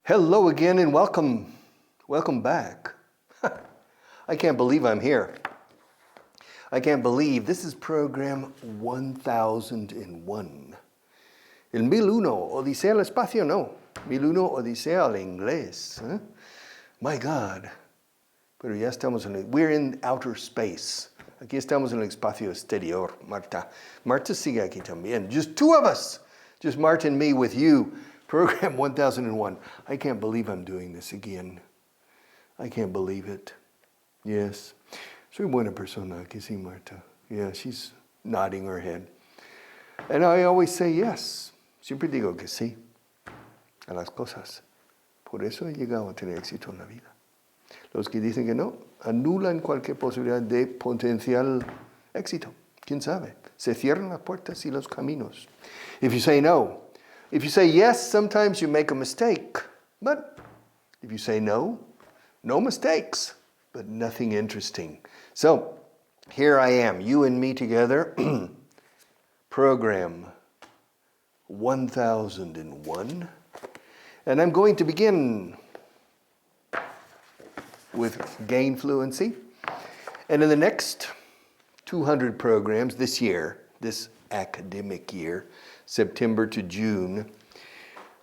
Hello again and welcome. Welcome back. I can't believe I'm here. I can't believe this is program 1001. El 1001, Odisea al espacio, no. 1001, Odisea al inglés. Huh? My God. Pero ya estamos we're in outer space. Aquí estamos en el espacio exterior, Marta. Marta sigue aquí también. Just two of us. Just Marta and me with you. Program 1001. I can't believe I'm doing this again. I can't believe it. Yes. Soy buena persona, que sí, Marta. Yeah, she's nodding her head. And I always say yes. Siempre digo que sí a las cosas. Por eso he llegado a tener éxito en la vida. Los que dicen que no, anulan cualquier posibilidad de potencial éxito. ¿Quién sabe? Se cierran las puertas y los caminos. If you say no, if you say yes, sometimes you make a mistake. But if you say no, no mistakes, but nothing interesting. So, here I am, you and me together. Program 1001. And I'm going to begin with gain fluency. And in the next 200 programs this year, this academic year, September to June,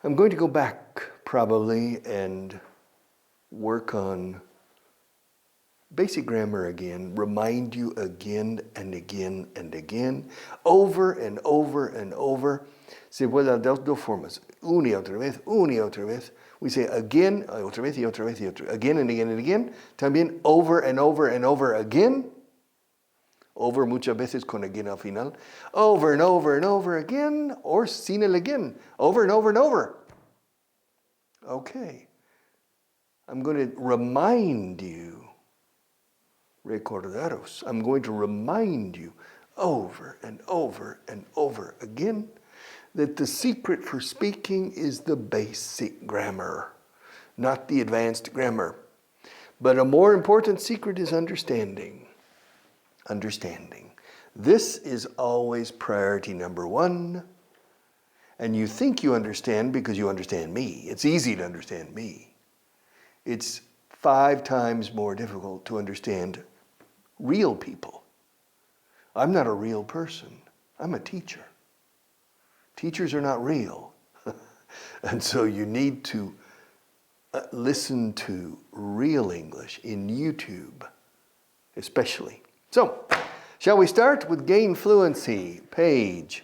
I'm going to go back probably and work on basic grammar again, remind you again and again and again, over and over and over. Se puede dar dos formas, una y otra vez, una y otra vez. We say again, otra vez y otra vez y otra vez, again and again and again. También over and over and over again. Over muchas veces con again al final. Over and over and over again, or sin el again. Over and over and over. Okay. I'm going to remind you, recordaros, I'm going to remind you over and over and over again that the secret for speaking is the basic grammar, not the advanced grammar. But a more important secret is understanding. Understanding. This is always priority number one. And you think you understand because you understand me. It's easy to understand me. It's 5 times more difficult to understand real people. I'm not a real person. I'm a teacher. Teachers are not real. And so you need to listen to real English in YouTube, especially. So, shall we start with gain fluency, page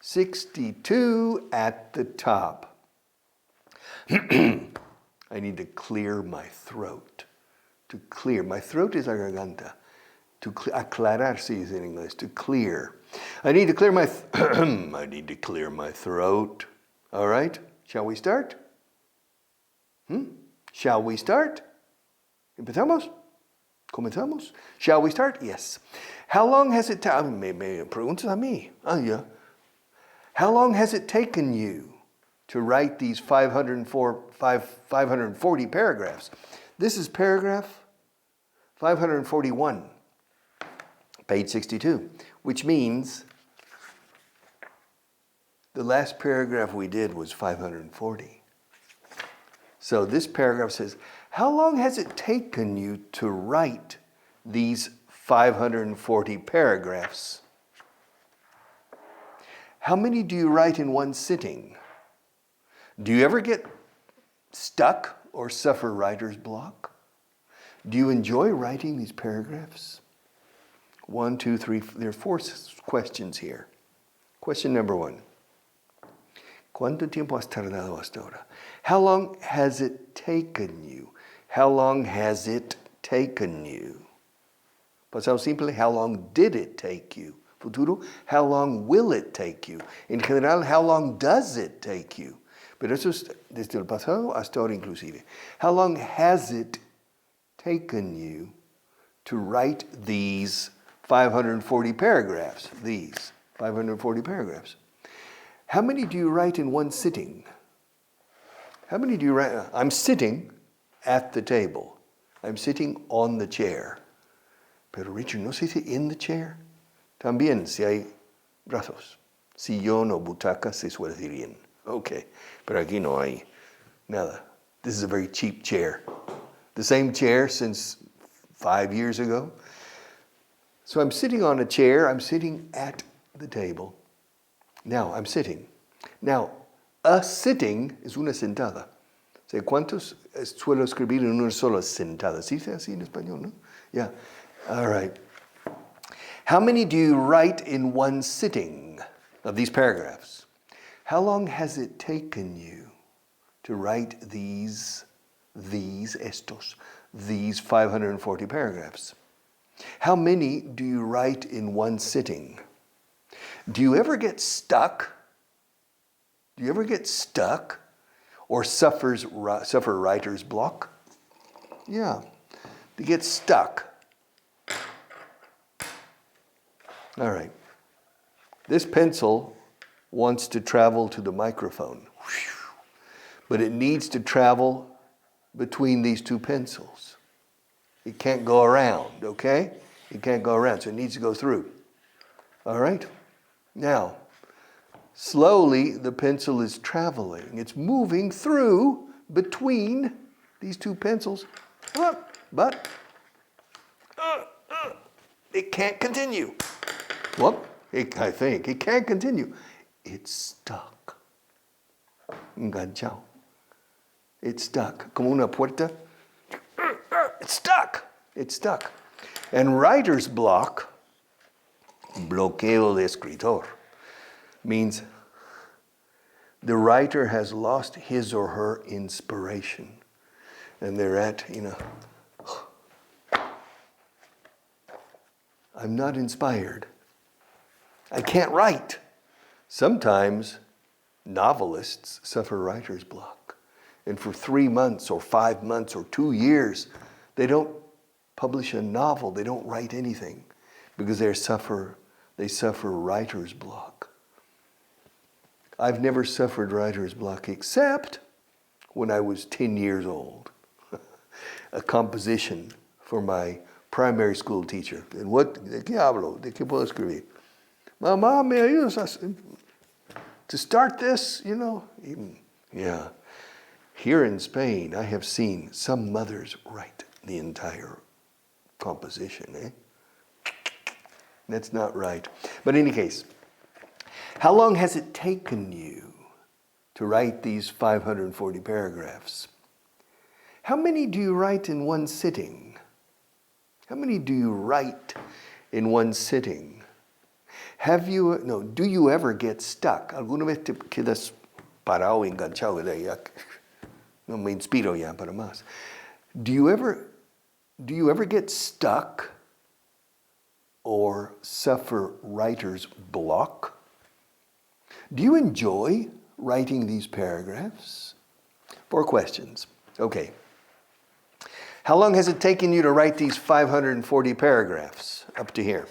62 at the top. I need to clear my throat. To clear. My throat is la garganta. To aclarar, se dice in English, to clear. I need to clear my I need to clear my throat. All right? Shall we start? Shall we start? ¿Empezamos? ¿Comenzamos? Shall we start? Yes. How long has it taken? Me preguntas a mí. Yeah. How long has it taken you to write these 540 paragraphs? This is paragraph 541, page 62, which means the last paragraph we did was 540. So this paragraph says, how long has it taken you to write these 540 paragraphs? How many do you write in one sitting? Do you ever get stuck or suffer writer's block? Do you enjoy writing these paragraphs? 1, 2, 3, there are 4 questions here. Question number 1. ¿Cuánto tiempo has tardado hasta ahora? How long has it taken you? How long has it taken you? Pasado simple, how long did it take you? Futuro, how long will it take you? En general, how long does it take you? Pero eso es desde el pasado hasta ahora inclusive. How long has it taken you to write these 540 paragraphs? These 540 paragraphs. How many do you write in one sitting? How many do you write? I'm sitting at the table. I'm sitting on the chair. Pero Richard, ¿no se dice in the chair? También si hay brazos. Sillón o butaca se suele decir in. Ok, pero aquí no hay nada. This is a very cheap chair. The same chair since 5 years ago. So I'm sitting on a chair. I'm sitting at the table. Now, I'm sitting. Now, a sitting es una sentada. O sea, ¿cuántos suelo escribir en una sola sentada? ¿Sí dice así en español, no? Yeah. All right. How many do you write in one sitting of these paragraphs? How long has it taken you to write these 540 paragraphs? How many do you write in one sitting? Do you ever get stuck? Do you ever get stuck or suffer writer's block? Yeah, to get stuck. All right. This pencil wants to travel to the microphone, but it needs to travel between these two pencils. It can't go around, okay? It can't go around, so it needs to go through. All right? Now, slowly the pencil is traveling. It's moving through between these two pencils, but it can't continue. Well, I think it can't continue. It's stuck. Enganchado. It's stuck. Como una puerta. It's stuck. It's stuck. And writer's block, bloqueo de escritor, means the writer has lost his or her inspiration. And they're at, I'm not inspired. I can't write. Sometimes novelists suffer writer's block. And for 3 months or 5 months or 2 years, they don't publish a novel. They don't write anything because they suffer writer's block. I've never suffered writer's block except when I was 10 years old. A composition for my primary school teacher. And ¿de qué hablo? ¿De qué puedo escribir? Mamá, ¿me ayudas to start this? Yeah. Here in Spain, I have seen some mothers write the entire composition. That's not right. But in any case, how long has it taken you to write these 540 paragraphs? How many do you write in one sitting? How many do you write in one sitting? Do you ever get stuck? ¿Alguna vez te quedas parado, enganchado? No me inspiro ya para más. Do you ever get stuck or suffer writer's block? Do you enjoy writing these paragraphs? 4 questions. Okay. How long has it taken you to write these 540 paragraphs up to here?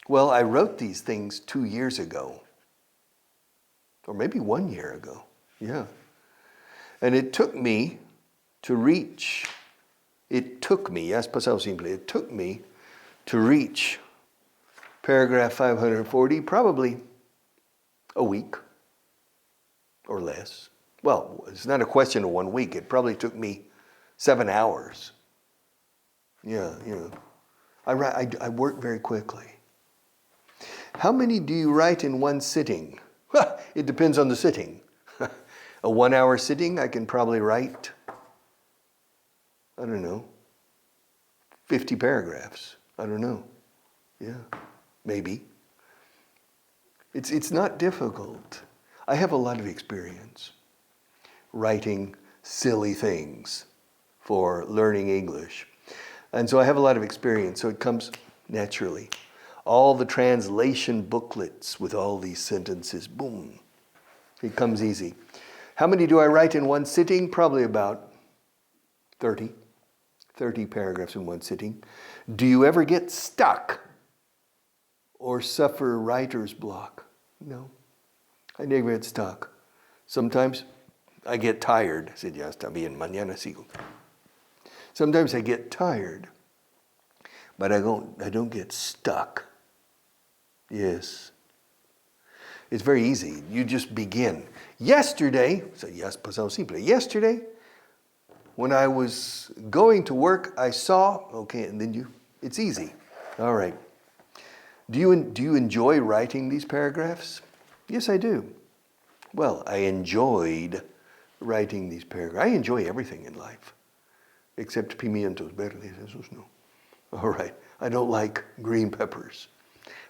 Well, I wrote these things 2 years ago. Or maybe 1 year ago. Yeah. And it took me to reach paragraph 540 probably a week or less. Well, it's not a question of 1 week. It probably took me 7 hours. Yeah. I work very quickly. How many do you write in one sitting? It depends on the sitting. A 1 hour sitting, I can probably write, 50 paragraphs. I don't know. Yeah, maybe. It's not difficult. I have a lot of experience writing silly things for learning English. And so I have a lot of experience, so it comes naturally. All the translation booklets with all these sentences, boom, it comes easy. How many do I write in one sitting? Probably about 30 paragraphs in one sitting. Do you ever get stuck or suffer writer's block? No, I never get stuck. Sometimes I get tired. I said, ya está bien, mañana sigo. Sometimes I get tired, but I don't get stuck. Yes. It's very easy. You just begin. Yesterday, so yes, pasado simple. Yesterday, when I was going to work, I saw, okay, and then it's easy. All right. Do you enjoy writing these paragraphs? Yes, I do. Well, I enjoyed writing these paragraphs. I enjoy everything in life, except pimientos verdes, esos no. All right. I don't like green peppers.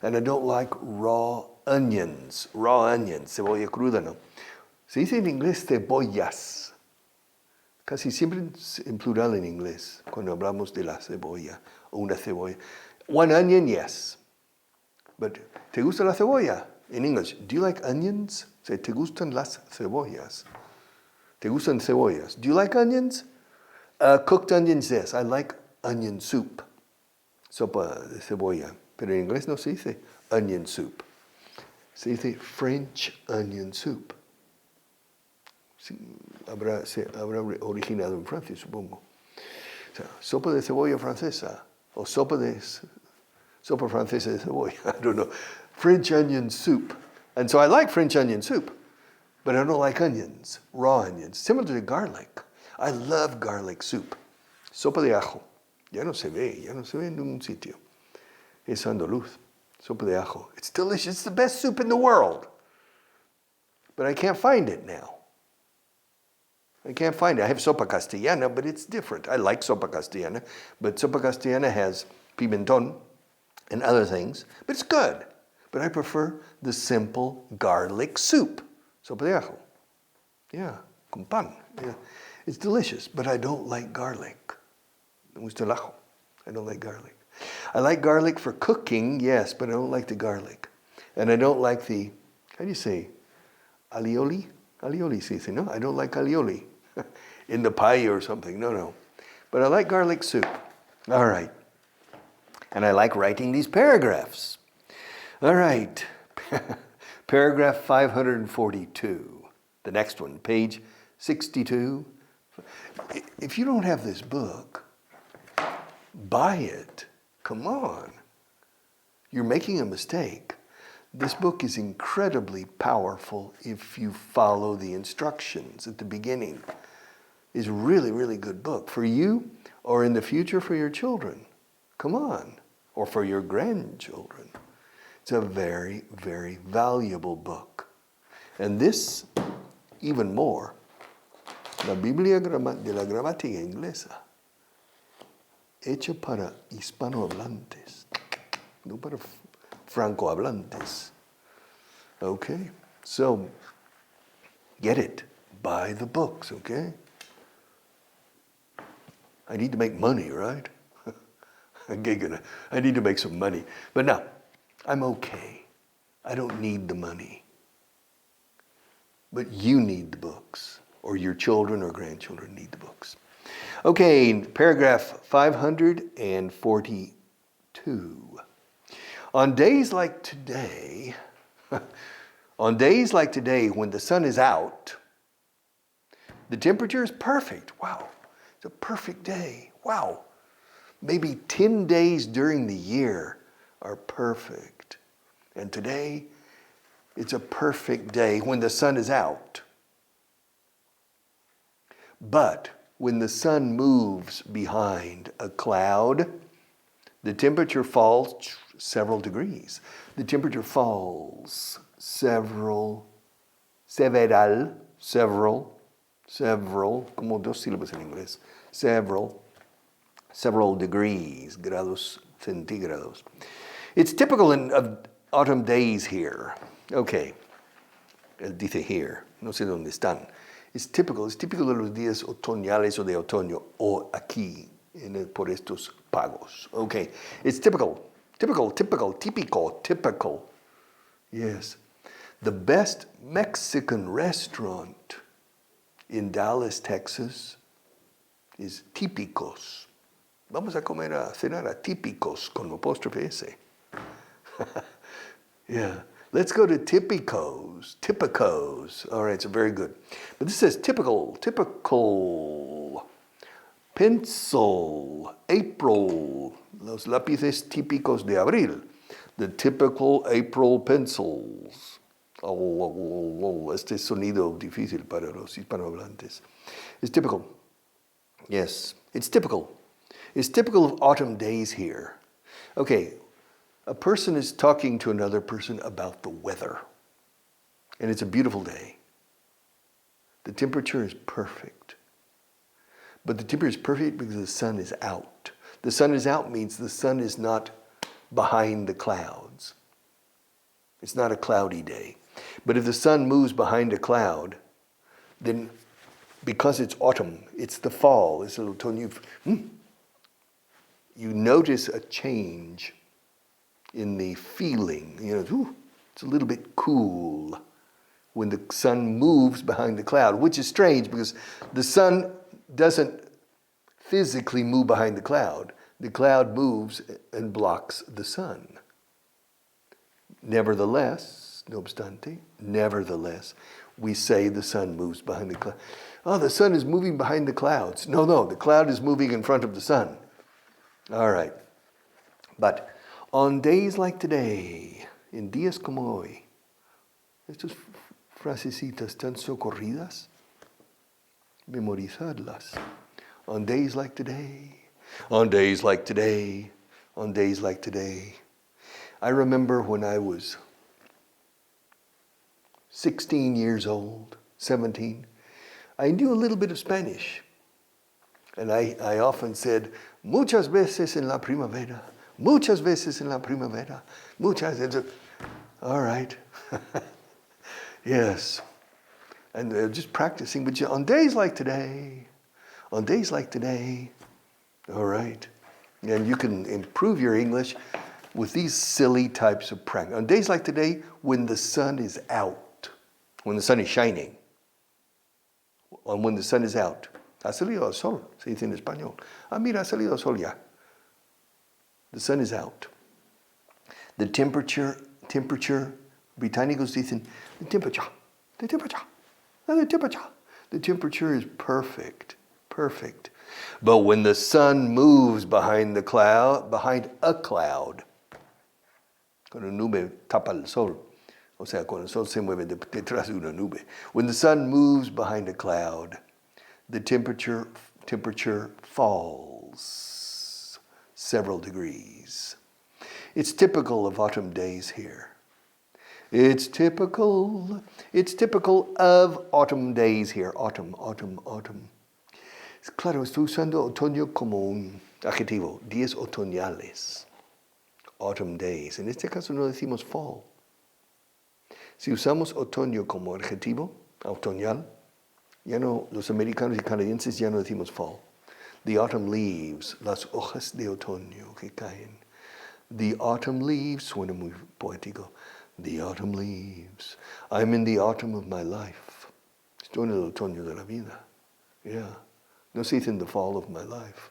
And I don't like raw onions. Raw onions, cebolla cruda, no. Se dice en inglés cebollas. Casi siempre en plural en inglés, cuando hablamos de la cebolla o una cebolla. One onion, yes. But, ¿te gusta la cebolla? In English, do you like onions? Say, ¿te gustan las cebollas? ¿Te gustan cebollas? Do you like onions? Cooked onions, yes. I like onion soup. Sopa de cebolla. Pero en inglés no se dice onion soup. Se dice French onion soup. Sí, se habrá originado en Francia, supongo. O sea, sopa de cebolla francesa o sopa francesa de cebolla. I don't know. French onion soup. And so I like French onion soup, but I don't like onions, raw onions. Similar to garlic. I love garlic soup. Sopa de ajo. Ya no se ve en ningún sitio. Es andaluz. Sopa de ajo. It's delicious. It's the best soup in the world. But I can't find it now. I can't find it. I have sopa castellana, but it's different. I like sopa castellana, but sopa castellana has pimentón and other things, but it's good. But I prefer the simple garlic soup. Sopa de ajo. Yeah, con pan. Yeah. It's delicious, but I don't like garlic. Me gusta el ajo. I don't like garlic. I like garlic for cooking, yes, but I don't like the garlic. And I don't like the, how do you say, alioli? Alioli se dice, no? I don't like alioli in the pie or something. No. But I like garlic soup. All right. And I like writing these paragraphs. All right. Paragraph 542. The next one, page 62. If you don't have this book, buy it. Come on. You're making a mistake. This book is incredibly powerful if you follow the instructions at the beginning. It's a really, really good book for you or in the future for your children. Come on. Or for your grandchildren. It's a very, very valuable book. And this, even more, la Biblia de la gramática inglesa, hecha para hispanohablantes, no para francohablantes. Okay? So, get it. Buy the books, okay? I need to make money, right? I need to make some money. But no, I'm okay. I don't need the money. But you need the books, or your children or grandchildren need the books. Okay, paragraph 542. On days like today, when the sun is out, the temperature is perfect. Wow, it's a perfect day. Wow. Maybe 10 days during the year are perfect. And today, it's a perfect day when the sun is out. But when the sun moves behind a cloud, the temperature falls several degrees. The temperature falls several, como dos sílabas en inglés, several degrees, grados centígrados. It's typical of autumn days here. Okay, él dice here, no sé dónde están. Es típico de los días otoñales o de otoño, o aquí, por estos pagos. Okay, it's typical. Yes. The best Mexican restaurant in Dallas, Texas is Típicos. Vamos a cenar a Típicos con apóstrofe S. Yeah. Let's go to Típicos. All right, so very good. But this says typical. Pencil, April. Los lápices típicos de abril. The typical April pencils. Este sonido difícil para los hispanohablantes. It's typical. Yes, it's typical. It's typical of autumn days here. Okay, a person is talking to another person about the weather. And it's a beautiful day. The temperature is perfect. But the temperature is perfect because the sun is out. The sun is out means the sun is not behind the clouds. It's not a cloudy day. But if the sun moves behind a cloud, then because it's autumn, it's the fall, it's l'automne, you notice a change in the feeling. It's a little bit cool when the sun moves behind the cloud, which is strange because the sun doesn't physically move behind the cloud. The cloud moves and blocks the sun. Nevertheless, no obstante, nevertheless, we say the sun moves behind the cloud. Oh, the sun is moving behind the clouds. No, the cloud is moving in front of the sun. All right. But on days like today, en días como hoy, estas frasecitas tan socorridas, memorizarlas. On days like today, on days like today, on days like today. I remember when I was 16 years old, 17, I knew a little bit of Spanish. And I often said, muchas veces en la primavera, muchas veces en la primavera, muchas veces. All right. Yes. And just practicing. But on days like today, on days like today, all right. And you can improve your English with these silly types of practice. On days like today, when the sun is out, when the sun is shining, and when the sun is out. Ha salido el sol, se dice en español. Mira, ha salido el sol ya. The sun is out. The temperature, británicos dicen, the temperature. The temperature is perfect. But when the sun moves behind a cloud, cuando una nube tapa el sol, o sea, cuando el sol se mueve detrás de una nube. When the sun moves behind a cloud, the temperature falls several degrees. It's typical of autumn days here. It's typical of autumn days here. Autumn. Claro, estoy usando otoño como un adjetivo. Días otoñales. Autumn days. En este caso no decimos fall. Si usamos otoño como adjetivo, otoñal, los americanos y canadienses ya no decimos fall. The autumn leaves, las hojas de otoño que caen. The autumn leaves, suena muy poético. The autumn leaves. I'm in the autumn of my life. Estoy en el otoño de la vida. Yeah. No se dice in the fall of my life.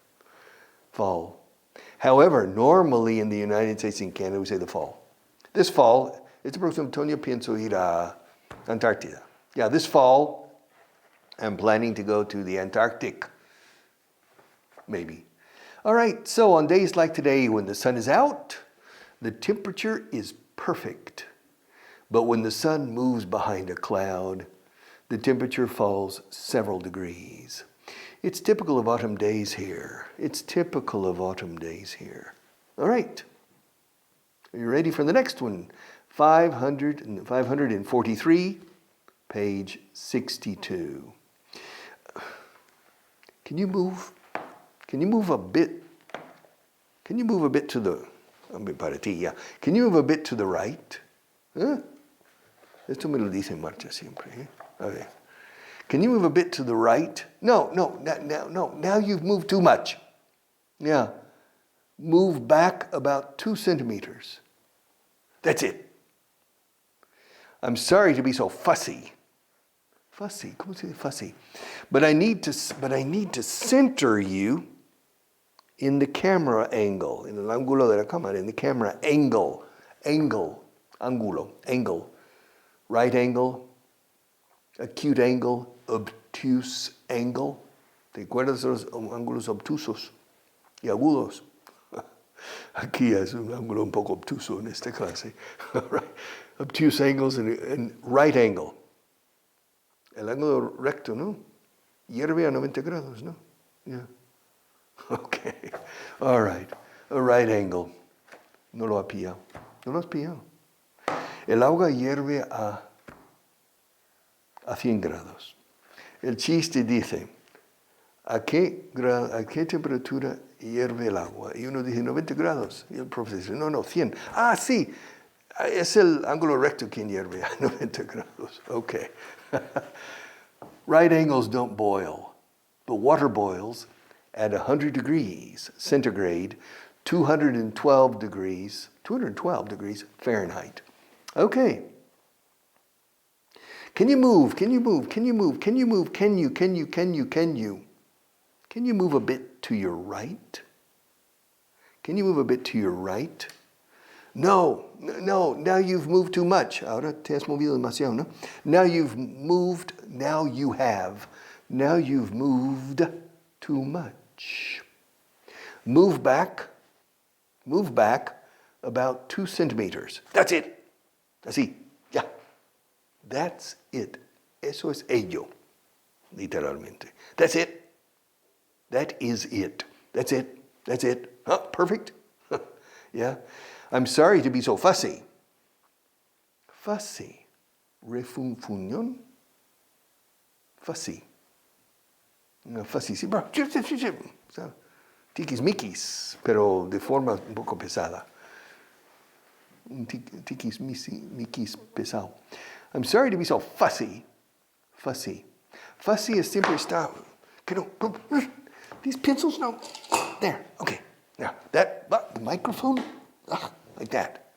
Fall. However, normally in the United States and Canada, we say the fall. This fall, este próximo otoño pienso ir a Antártida. Yeah, this fall, I'm planning to go to the Antarctic. Maybe. All right, so on days like today, when the sun is out, the temperature is perfect. But when the sun moves behind a cloud, the temperature falls several degrees. It's typical of autumn days here. All right. Are you ready for the next one? 543, page 62. Can you move a bit? Can you move a bit to the, para ti, yeah. Can you move a bit to the right? Esto me lo dice Marta siempre. Okay. Can you move a bit to the right? No. Now you've moved too much. Yeah. Move back about 2 centimeters. That's it. I'm sorry to be so fussy. Fussy, ¿cómo se dice fussy? But I need to center you in the camera angle, in el ángulo de la cámara, in the camera angle. Right angle, acute angle, obtuse angle. ¿Te acuerdas de los ángulos obtusos y agudos? Aquí es un ángulo un poco obtuso en esta clase. Right. Obtuse angles and right angle. El ángulo recto, ¿no? Hierve a 90 grados, ¿no? Yeah. Okay. All right. A right angle. No lo ha pillado. No lo has pillado. El agua hierve a 100 grados. El chiste dice, ¿a qué temperatura hierve el agua? Y uno dice 90 grados. Y el profesor dice, no, 100. Ah, sí. Es el ángulo recto quien hierve a 90 grados. Okay. Right angles don't boil, but water boils at 100 degrees centigrade, 212 degrees Fahrenheit. Okay. Can you move? Can you move? Can you move? Can you move? Can you? Can you? Can you? Can you? Can you move a bit to your right? Can you move a bit to your right? No, now you've moved too much. Ahora te has movido demasiado, ¿no? Now you've moved too much. Move back about 2 centimeters. That's it. Así, ya. That's it. Eso es ello, literalmente. That's it. That is it. That's it. That's it. Huh? Perfect. Yeah. I'm sorry to be so fussy. Fussy. Refunfuñón. Fussy. Fussy. Sí, bro. Tiquismiquis, pero de forma un poco pesada. Un tiquismiquis pesado. I'm sorry to be so fussy. Fussy. Fussy es siempre está. Que no. These pencils, no. There. Okay. Now, that the microphone, like that.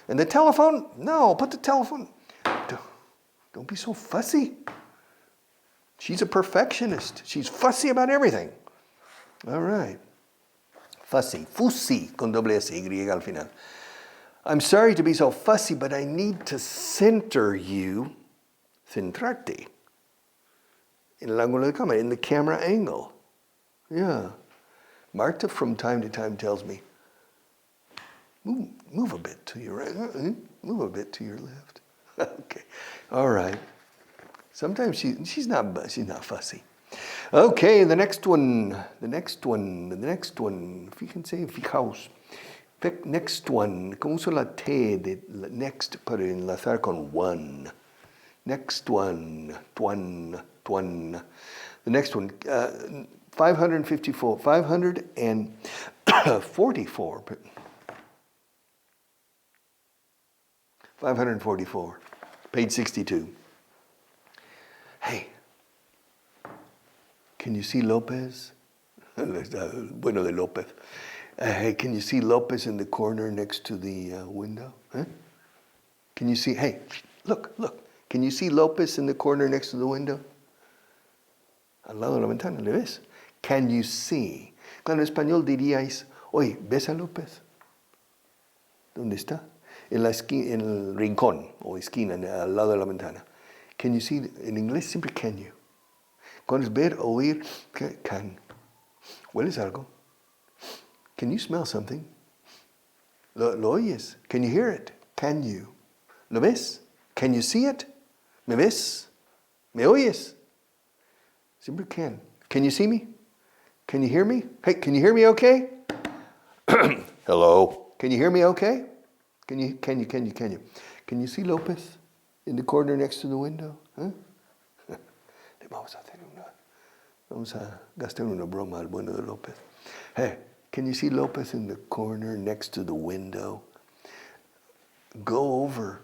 And the telephone, no, put the telephone. Don't be so fussy. She's a perfectionist. She's fussy about everything. All right. Fussy. Fussy, con doble S, Y al final. I'm sorry to be so fussy, but I need to center you, centrarte, in el ángulo de cámara, in the camera angle. Yeah. Marta from time to time tells me, move a bit to your right, move a bit to your left. Okay. All right. Sometimes she's not fussy. Okay, the next one. Fíjense, fijaos. Next one. ¿Cómo uso la T de next para enlazar con one? Next one. Tuan. The next one. 544. 544. Page 62. Hey, can you see Lopez? Bueno de López. Hey, can you see Lopez in the corner next to the window? Huh? Can you see, hey, look. Can you see Lopez in the corner next to the window? Al lado de la ventana, ¿le ves? Can you see? Claro, en español diríais, oye, ¿ves a López? ¿Dónde está? En la esquina, en el rincón o esquina, al lado de la ventana. Can you see? En inglés siempre can you. Cuando es ver, oír, can. ¿Hueles algo? Can you smell something? ¿Lo oyes? Can you hear it? Can you? ¿Lo ves? Can you see it? ¿Me ves? ¿Me oyes? Siempre can. Can you see me? Can you hear me? Hey, can you hear me okay? Hello. Can you hear me okay? Can you? Can you see Lopez in the corner next to the window? Huh? Vamos a gastar una broma al bueno de López. Hey, can you see Lopez in the corner next to the window? Go over.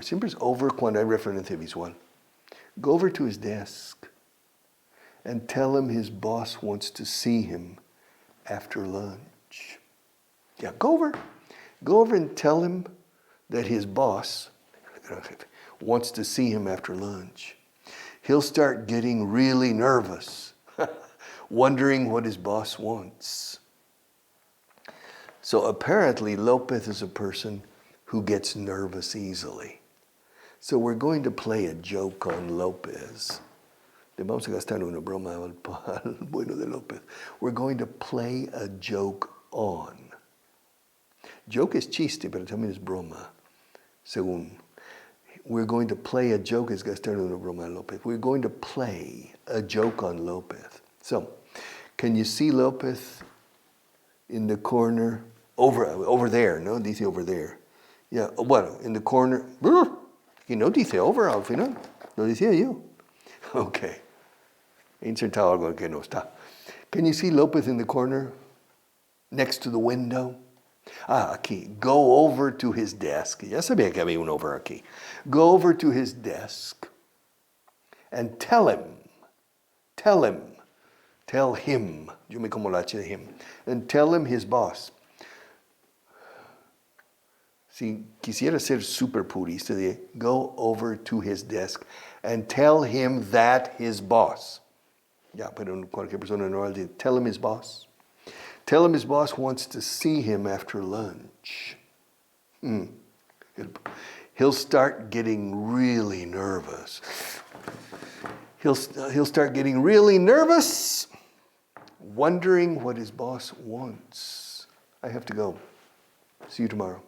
Siempre es over cuando hay referencia visual. Go over to his desk and tell him his boss wants to see him after lunch. Yeah, go over and tell him that his boss wants to see him after lunch. He'll start getting really nervous, wondering what his boss wants. So apparently Lopez is a person who gets nervous easily. So we're going to play a joke on Lopez. Le vamos a gastar una broma al bueno de López. We're going to play a joke on. Joke es chiste, pero también es broma. según. We're going to play a joke. Es gastar una broma a López. We're going to play a joke on López. So, can you see López in the corner? Over there, ¿no? Dice over there. Yeah, bueno, in the corner. Y no dice over al final. Lo decía yo. Okay. He insertado algo que no está. Can you see López in the corner? Next to the window? Aquí. Go over to his desk. Ya sabía que había un over aquí. Go over to his desk and tell him. Yo me como la H de him. And tell him his boss. Si quisiera ser super purista, de go over to his desk and tell him that his boss. Ya, pero cualquier persona normal dice, tell him his boss. Tell him his boss wants to see him after lunch. He'll start getting really nervous. He'll start getting really nervous, wondering what his boss wants. I have to go. See you tomorrow.